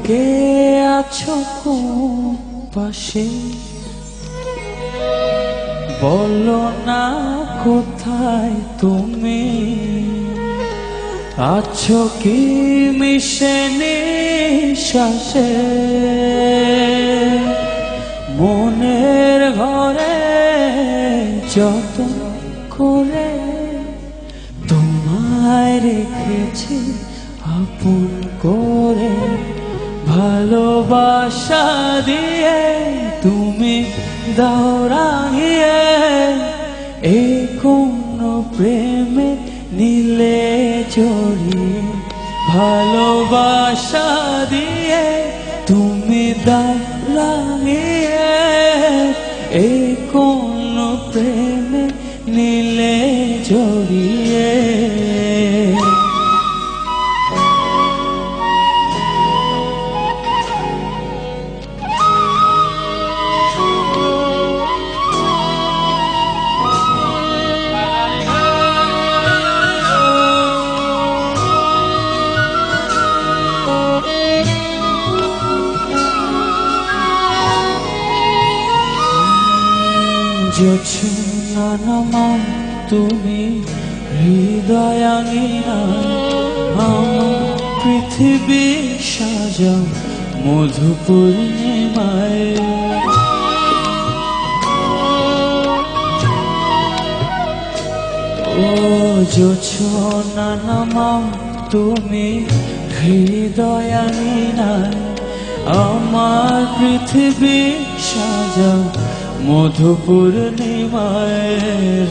কে আছো কোন পাশে, বলো না কোথায় তুমি আছো কি মিশে নিঃশ্বাসে, মনের ঘরে যতন করে তোমায় রেখেছি আপন করে, ভালোবাসা দিয়ে তুমি দাও রাঙিয়ে, এই কোন প্রেমে নিলে জড়িয়ে, ভালোবাসা দিয়ে তুমি দাও রাঙিয়ে, এই কোন প্রেমে নিলে জড়িয়ে। জোছনা নামাও তুমি হৃদয়াঙ্গিনা, আমার পৃথিবী সাজাও মধু পূর্ণিমায়, ও জোছনা নামাও তুমি হৃদয়াঙ্গিনা, আমার পৃথিবী সাজাও মধু পূর্ণিমায়,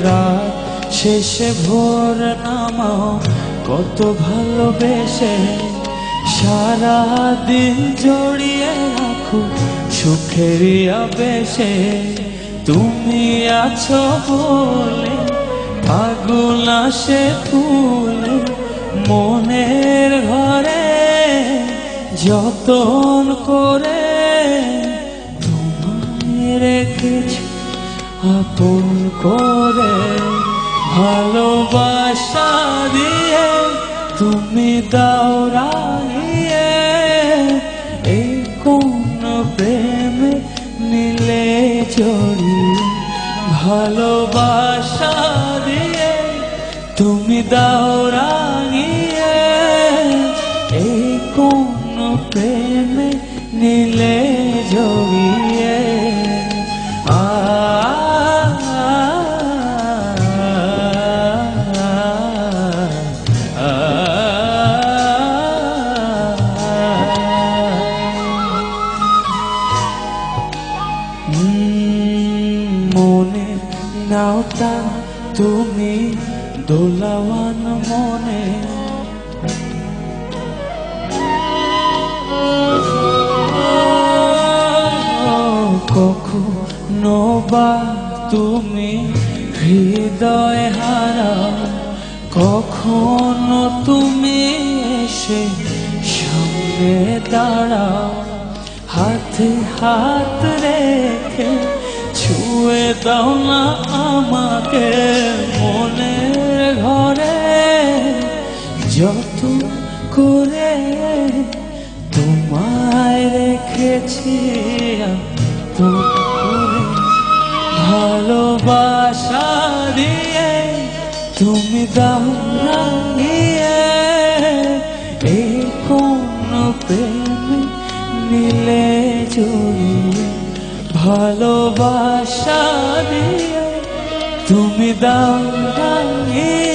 রাত শেষে ভোর নামাও কত ভালোবেসে, সারা দিন জড়িয়ে রাখো সুখেরই আবেশে, তুমি আছো বলে ফাগুন আসে ফুলে, মনের ঘরে যতন করে রেখেছি আপন করে, ভালোবাসা দিয়ে তুমি দাও রাঙিয়ে, এই কোন প্রেমে নিলে জড়িয়ে, ভালোবাসা দিয়ে তুমি দাও রাঙিয়ে, এই কোন প্রেমে নিলে জড়িয়ে। মনে নাওটা তুমি দোলাওয়ান মনে, কখনো বা তুমি হৃদয় হারাও, কখনো তুমি এসে সামনে দাঁড়াও, হাতে হাত রেখে ছুঁয়ে দাও না আমাকে, মনের ঘরে যত করে তোমায় রেখেছি আপন করে, ভালোবাসা দিয়ে তুমি দাও রাঙিয়ে, এই কোন প্রেমে নিলে জড়িয়ে, ভালোবাসা দিয়ে তুমি দাও রাঙিয়ে।